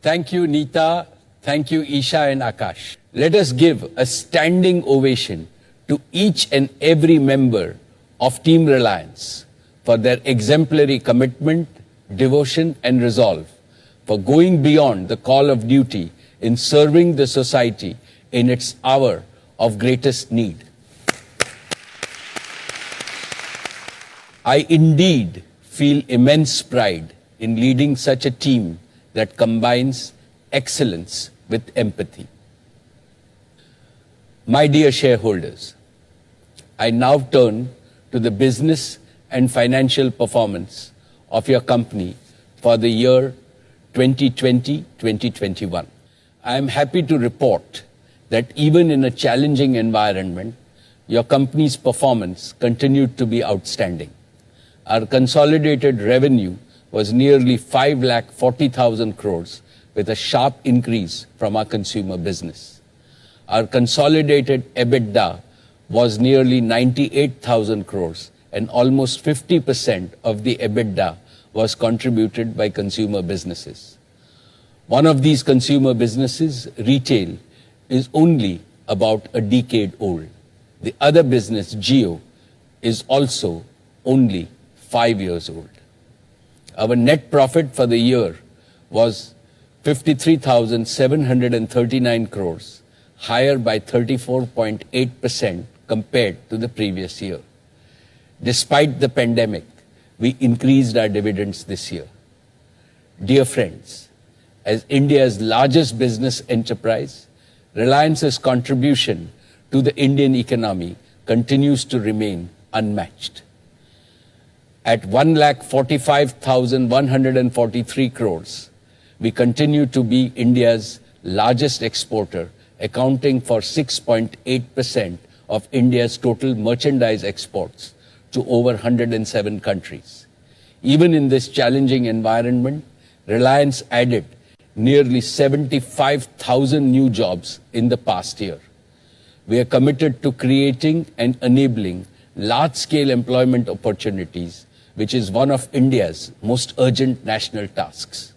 Thank you, Neeta. Thank you, Isha and Akash. Let us give a standing ovation to each and every member of Team Reliance for their exemplary commitment, devotion and resolve, for going beyond the call of duty in serving the society in its hour of greatest need. I indeed feel immense pride in leading such a team that combines excellence with empathy. My dear shareholders, I now turn to the business and financial performance of your company for the year 2020-2021. I am happy to report that even in a challenging environment, your company's performance continued to be outstanding. Our consolidated revenue was nearly 5,40,000 crores, with a sharp increase from our consumer business. Our consolidated EBITDA was nearly 98,000 crores, and almost 50% of the EBITDA was contributed by consumer businesses. One of these consumer businesses, retail, is only about a decade old. The other business, Jio, is also only 5 years old. Our net profit for the year was 53,739 crores, higher by 34.8% compared to the previous year. Despite the pandemic, we increased our dividends this year. Dear friends, as India's largest business enterprise, Reliance's contribution to the Indian economy continues to remain unmatched. At 1,45,143 crores, we continue to be India's largest exporter, accounting for 6.8% of India's total merchandise exports to over 107 countries. Even in this challenging environment, Reliance added nearly 75,000 new jobs in the past year. We are committed to creating and enabling large-scale employment opportunities, which is one of India's most urgent national tasks.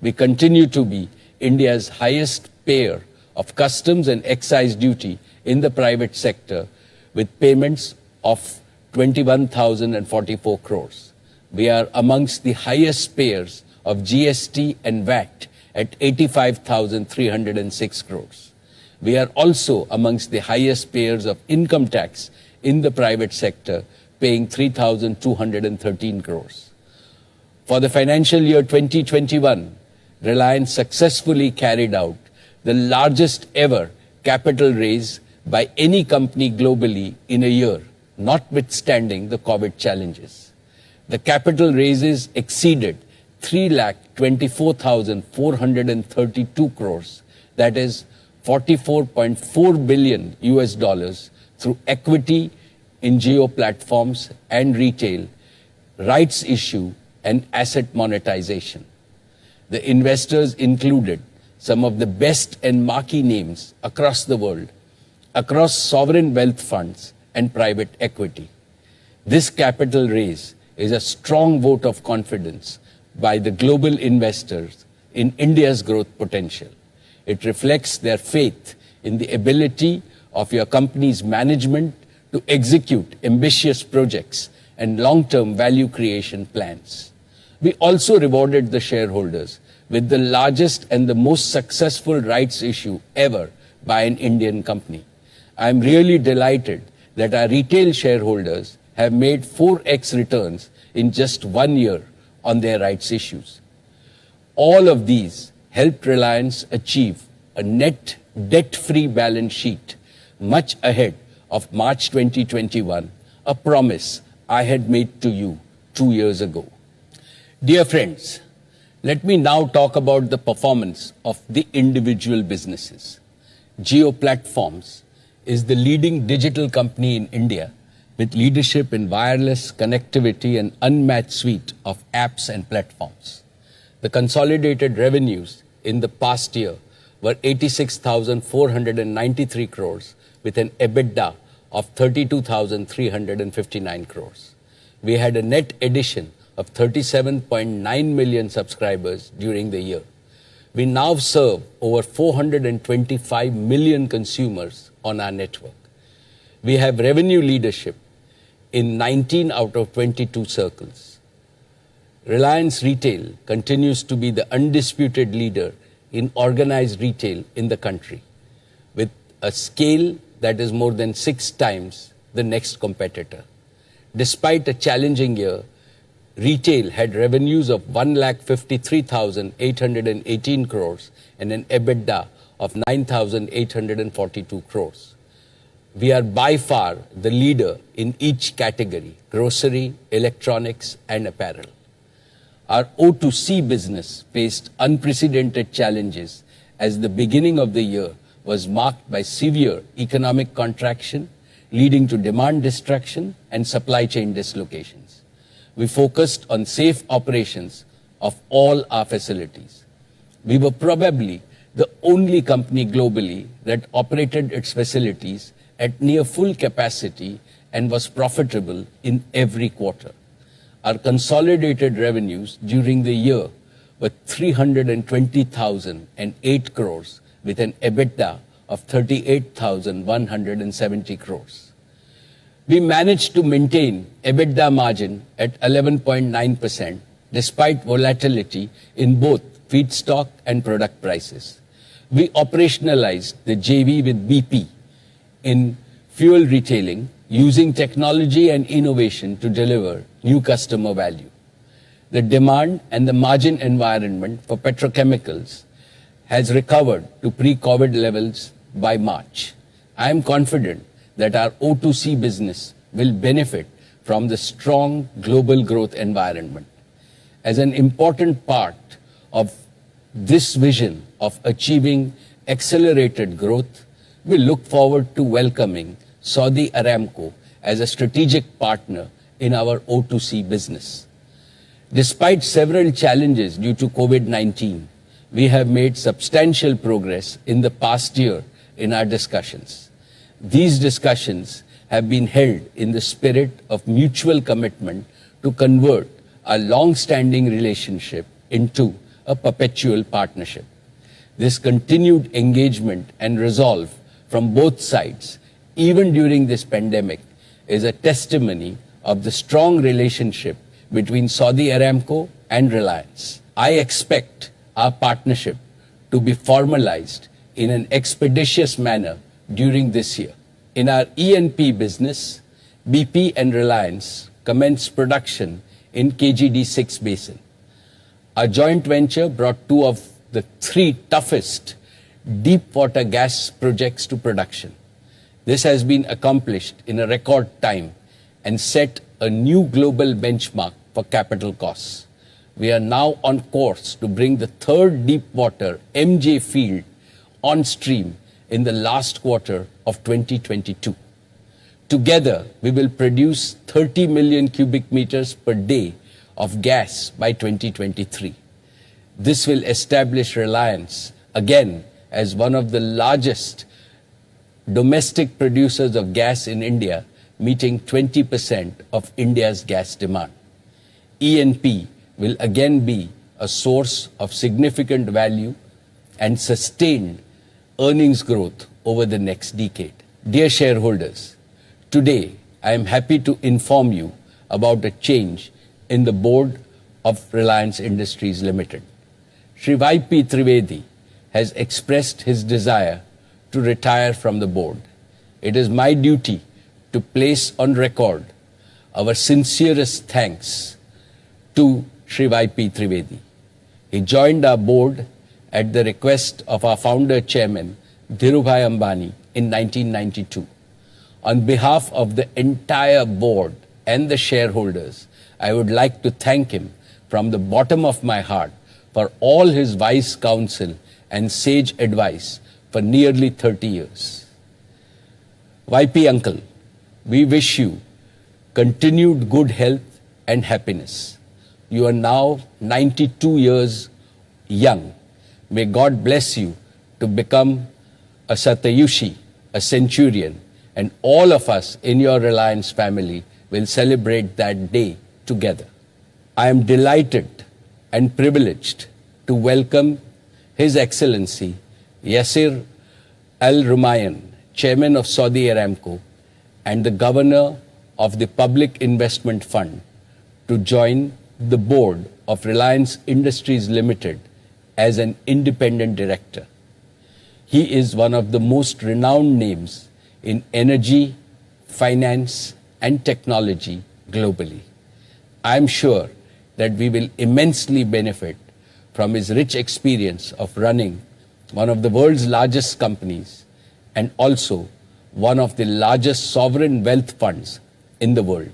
We continue to be India's highest payer of customs and excise duty in the private sector, with payments of 21,044 crores. We are amongst the highest payers of GST and VAT at 85,306 crores. We are also amongst the highest payers of income tax in the private sector, paying 3,213 crores. For the financial year 2021, Reliance successfully carried out the largest ever capital raise by any company globally in a year, notwithstanding the COVID challenges. The capital raises exceeded 3,24,432 crores, that is $44.4 billion through equity in Jio platforms and retail, rights issue and asset monetization. The investors included some of the best and marquee names across the world, across sovereign wealth funds and private equity. This capital raise is a strong vote of confidence by the global investors in India's growth potential. It reflects their faith in the ability of your company's management to execute ambitious projects and long-term value creation plans. We also rewarded the shareholders with the largest and the most successful rights issue ever by an Indian company. I am really delighted that our retail shareholders have made 4x returns in just 1 year on their rights issues. All of these helped Reliance achieve a net debt-free balance sheet much ahead of March 2021, a promise I had made to you 2 years ago. Dear friends, let me now talk about the performance of the individual businesses. Jio Platforms is the leading digital company in India, with leadership in wireless connectivity and unmatched suite of apps and platforms. The consolidated revenues in the past year were 86,493 crores, with an EBITDA of 32,359 crores. We had a net addition of 37.9 million subscribers during the year. We now serve over 425 million consumers on our network. We have revenue leadership in 19 out of 22 circles. Reliance Retail continues to be the undisputed leader in organized retail in the country, with a scale that is more than 6 times the next competitor. Despite a challenging year, retail had revenues of 1,53,818 crores and an EBITDA of 9,842 crores. We are by far the leader in each category: grocery, electronics, and apparel. Our O2C business faced unprecedented challenges as the beginning of the year was marked by severe economic contraction, leading to demand destruction and supply chain dislocations. We focused on safe operations of all our facilities. We were probably the only company globally that operated its facilities at near full capacity and was profitable in every quarter. Our consolidated revenues during the year were 320,008 crores with an EBITDA of 38,170 crores. We managed to maintain EBITDA margin at 11.9% despite volatility in both feedstock and product prices. We operationalized the JV with BP in fuel retailing, using technology and innovation to deliver new customer value. The demand and the margin environment for petrochemicals has recovered to pre-COVID levels by March. I am confident that our O2C business will benefit from the strong global growth environment. As an important part of this vision of achieving accelerated growth, we look forward to welcoming Saudi Aramco as a strategic partner in our O2C business. Despite several challenges due to COVID-19, we have made substantial progress in the past year in our discussions. These discussions have been held in the spirit of mutual commitment to convert a long-standing relationship into a perpetual partnership. This continued engagement and resolve from both sides, even during this pandemic, is a testimony of the strong relationship between Saudi Aramco and Reliance. I expect our partnership to be formalized in an expeditious manner during this year. In our E&P business, BP and Reliance commenced production in KGD6 basin. Our joint venture brought 2 of the 3 toughest deep water gas projects to production. This has been accomplished in a record time and set a new global benchmark for capital costs. We are now on course to bring the 3rd deep water MJ field on stream in the last quarter of 2022. Together, we will produce 30 million cubic meters per day of gas by 2023. This will establish Reliance again as one of the largest domestic producers of gas in India, meeting 20% of India's gas demand. E&P will again be a source of significant value and sustained earnings growth over the next decade. Dear shareholders, today I am happy to inform you about a change in the board of Reliance Industries Limited. Shri Y.P. Trivedi has expressed his desire to retire from the board. It is my duty to place on record our sincerest thanks to Shri Y.P. Trivedi. He joined our board at the request of our founder chairman, Dhirubhai Ambani, in 1992. On behalf of the entire board and the shareholders, I would like to thank him from the bottom of my heart for all his wise counsel and sage advice for nearly 30 years. YP Uncle, we wish you continued good health and happiness. You are now 92 years young. May God bless you to become a Satyushi, a centurion, and all of us in your Reliance family will celebrate that day together. I am delighted and privileged to welcome His Excellency Yasir Al Rumayyan, Chairman of Saudi Aramco and the Governor of the Public Investment Fund, to join the board of Reliance Industries Limited as an independent director. He is one of the most renowned names in energy, finance, and technology globally. I am sure that we will immensely benefit from his rich experience of running one of the world's largest companies and also one of the largest sovereign wealth funds in the world.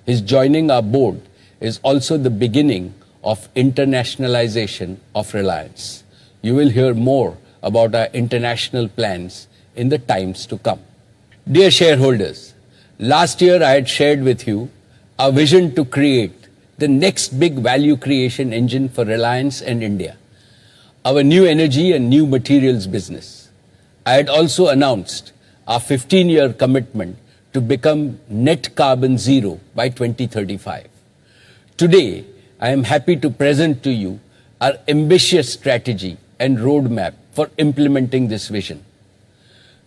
His joining our board is also the beginning of internationalization of Reliance. You will hear more about our international plans in the times to come. Dear shareholders, last year I had shared with you our vision to create the next big value creation engine for Reliance and India, our new energy and new materials business. I had also announced our 15-year commitment to become net carbon zero by 2035. Today, I am happy to present to you our ambitious strategy and roadmap for implementing this vision.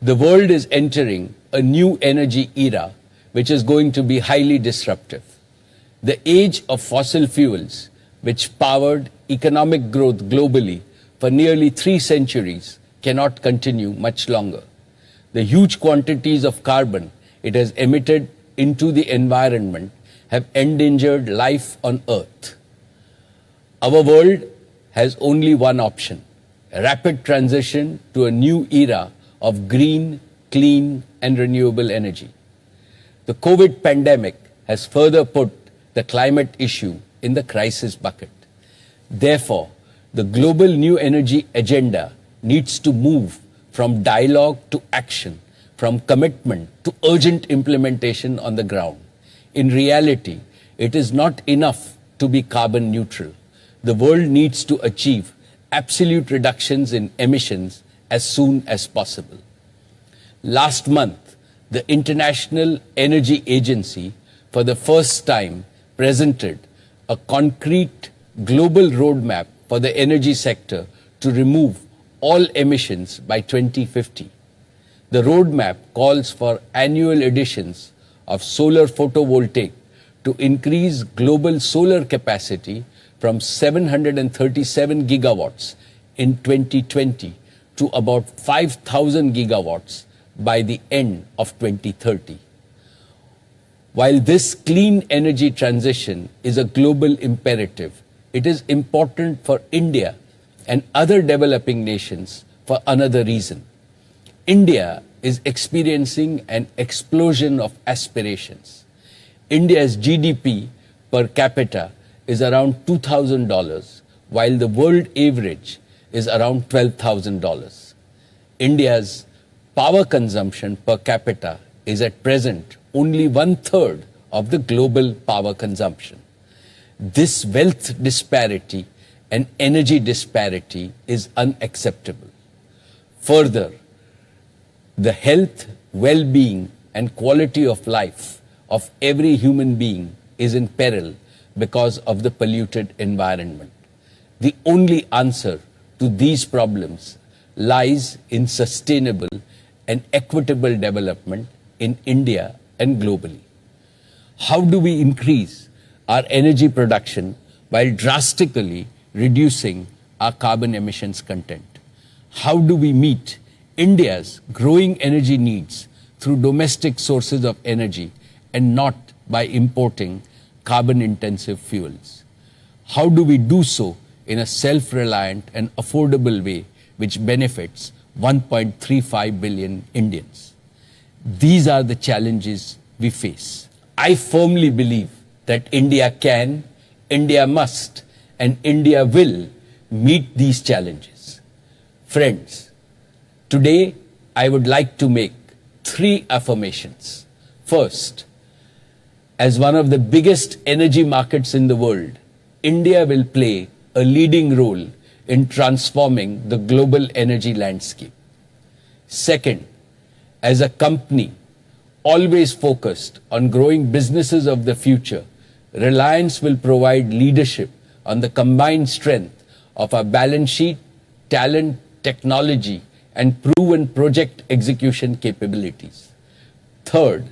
The world is entering a new energy era, which is going to be highly disruptive. The age of fossil fuels, which powered economic growth globally for nearly 3 centuries, cannot continue much longer. The huge quantities of carbon it has emitted into the environment have endangered life on Earth. Our world has only one option: a rapid transition to a new era of green, clean, and renewable energy. The COVID pandemic has further put the climate issue in the crisis bucket. Therefore, the global new energy agenda needs to move from dialogue to action, from commitment to urgent implementation on the ground. In reality, it is not enough to be carbon neutral. The world needs to achieve absolute reductions in emissions as soon as possible. Last month, the International Energy Agency, for the first time, presented a concrete global roadmap for the energy sector to remove all emissions by 2050. The roadmap calls for annual additions of solar photovoltaic to increase global solar capacity from 737 gigawatts in 2020 to about 5,000 gigawatts by the end of 2030. While this clean energy transition is a global imperative, it is important for India and other developing nations for another reason. India is experiencing an explosion of aspirations. India's GDP per capita is around $2,000, while the world average is around $12,000. India's power consumption per capita is at present only 1/3 of the global power consumption. This wealth disparity and energy disparity is unacceptable. Further, the health, well-being, and quality of life of every human being is in peril because of the polluted environment. The only answer to these problems lies in sustainable and equitable development in India and globally. How do we increase our energy production while drastically reducing our carbon emissions content? How do we meet India's growing energy needs through domestic sources of energy and not by importing carbon-intensive fuels? How do we do so in a self-reliant and affordable way which benefits 1.35 billion Indians? These are the challenges we face. I firmly believe that India can, India must, and India will meet these challenges. Friends, today I would like to make 3 affirmations. First, as one of the biggest energy markets in the world, India will play a leading role in transforming the global energy landscape. Second, as a company always focused on growing businesses of the future, Reliance will provide leadership on the combined strength of our balance sheet, talent, technology, and proven project execution capabilities. Third,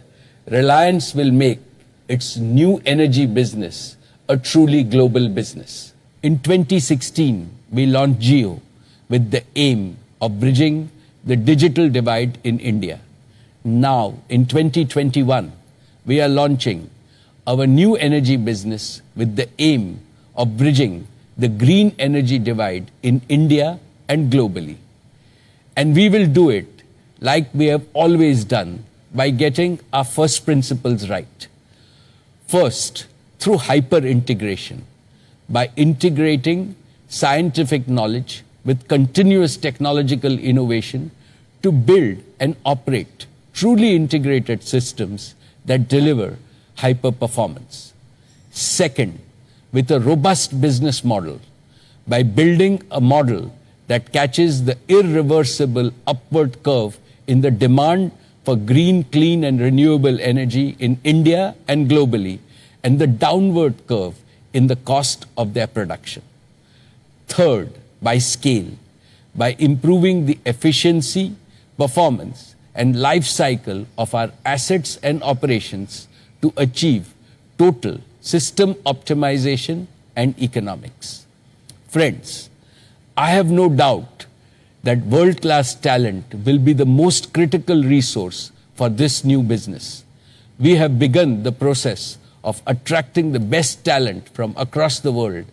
Reliance will make its new energy business a truly global business. In 2016, we launched Jio with the aim of bridging the digital divide in India. Now, in 2021, we are launching our new energy business with the aim of bridging the green energy divide in India and globally. And we will do it like we have always done by getting our first principles right. First, through hyper integration, by integrating scientific knowledge with continuous technological innovation to build and operate truly integrated systems that deliver hyper performance. Second, with a robust business model, by building a model that catches the irreversible upward curve in the demand for green, clean, and renewable energy in India and globally, and the downward curve in the cost of their production. Third, by scale, by improving the efficiency, performance, and life cycle of our assets and operations to achieve total system optimization and economics. Friends, I have no doubt that world-class talent will be the most critical resource for this new business. We have begun the process of attracting the best talent from across the world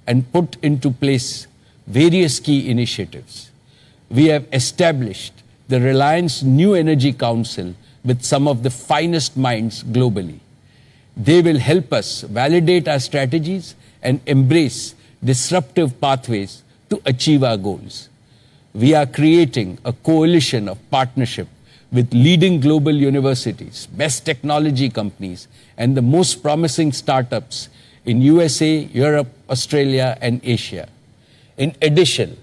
and put into place various key initiatives. We have established the Reliance New Energy Council with some of the finest minds globally. They will help us validate our strategies and embrace disruptive pathways to achieve our goals. We are creating a coalition of partnership with leading global universities, best technology companies, and the most promising startups in USA, Europe, Australia, and Asia. In addition,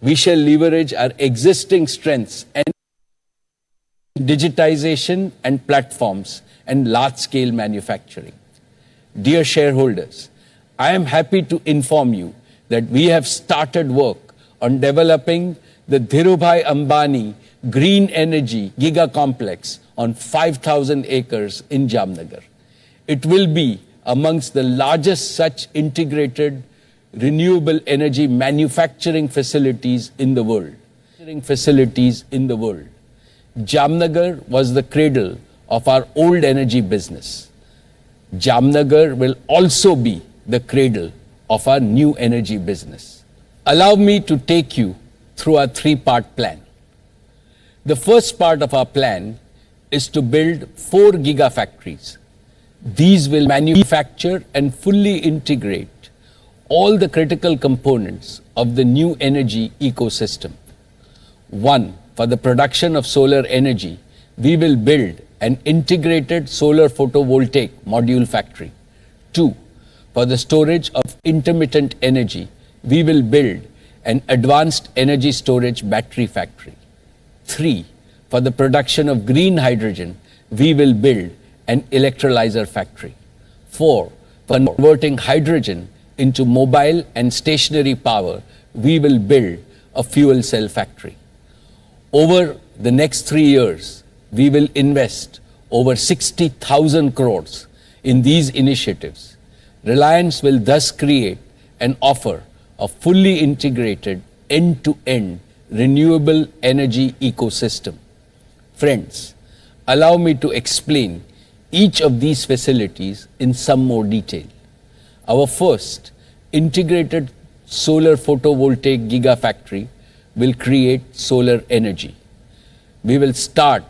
we shall leverage our existing strengths and digitization and platforms and large-scale manufacturing. Dear shareholders, I am happy to inform you that we have started work on developing the Dhirubhai Ambani Green Energy Giga Complex on 5,000 acres in Jamnagar. It will be amongst the largest such integrated renewable energy manufacturing facilities in the world. Jamnagar was the cradle of our old energy business. Jamnagar will also be the cradle of our new energy business. Allow me to take you through our three-part plan. The first part of our plan is to build 4 gigafactories. These will manufacture and fully integrate all the critical components of the new energy ecosystem. 1. For the production of solar energy, we will build an integrated solar photovoltaic module factory. 2. For the storage of intermittent energy, we will build an advanced energy storage battery factory. 3. For the production of green hydrogen, we will build an electrolyzer factory. 4. For converting hydrogen into mobile and stationary power, we will build a fuel cell factory. Over the next 3 years, we will invest over 60,000 crores in these initiatives. Reliance will thus create and offer a fully integrated end-to-end renewable energy ecosystem. Friends, allow me to explain each of these facilities in some more detail. Our first integrated solar photovoltaic gigafactory will create solar energy. We will start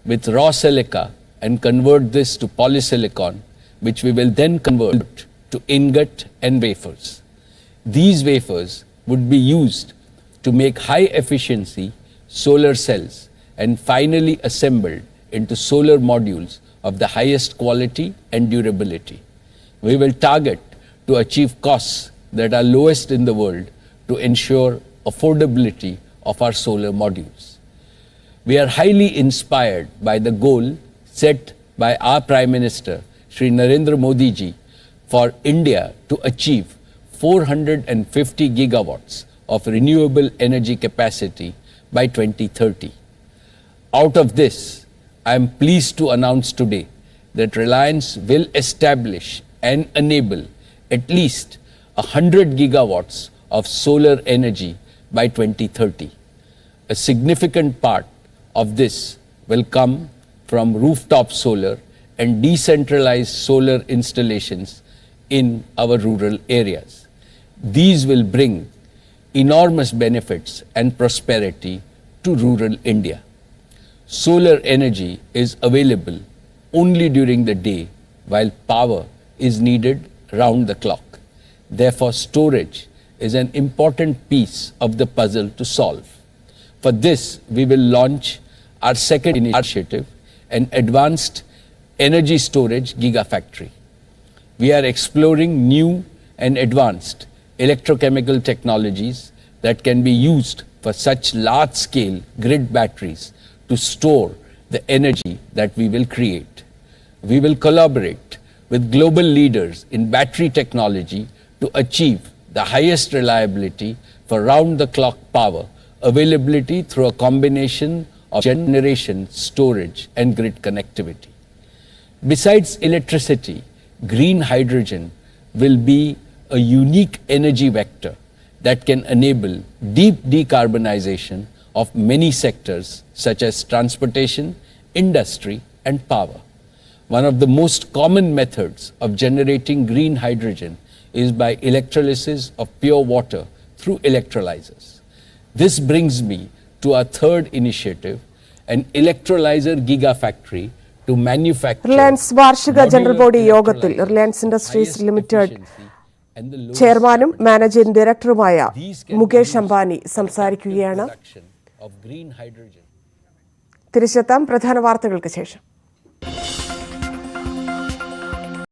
with raw silica and convert this to polysilicon, which we will then convert to ingot and wafers. These wafers would be used to make high-efficiency solar cells and finally assembled into solar modules of the highest quality and durability. We will target to achieve costs that are lowest in the world to ensure affordability of our solar modules. We are highly inspired by the goal set by our Prime Minister, Shri Narendra Modi ji, for India to achieve 450 gigawatts of renewable energy capacity by 2030. Out of this, I am pleased to announce today that Reliance will establish and enable at least 100 gigawatts of solar energy by 2030. A significant part of this will come from rooftop solar and decentralized solar installations in our rural areas. These will bring enormous benefits and prosperity to rural India. Solar energy is available only during the day, while power is needed round the clock. Therefore, storage is an important piece of the puzzle to solve. For this, we will launch our second initiative, an advanced energy storage gigafactory. We are exploring new and advanced electrochemical technologies that can be used for such large-scale grid batteries to store the energy that we will create. We will collaborate with global leaders in battery technology to achieve the highest reliability for round-the-clock power availability through a combination of generation, storage, and grid connectivity. Besides electricity, green hydrogen will be a unique energy vector that can enable deep decarbonization of many sectors such as transportation, industry, and power. One of the most common methods of generating green hydrogen is by electrolysis of pure water through electrolyzers. This brings me to our third initiative, an electrolyzer gigafactory to manufacture Reliance വാർഷിക general body യോഗത്തിൽ Reliance industries limited ചെയർമാനും managing ഡയറക്ടറുമായ മുകേഷ് അംബാനി സംസാരിക്കുകയാണ്. തിരിച്ചെത്താം പ്രധാന വാർത്തകൾക്ക് ശേഷം.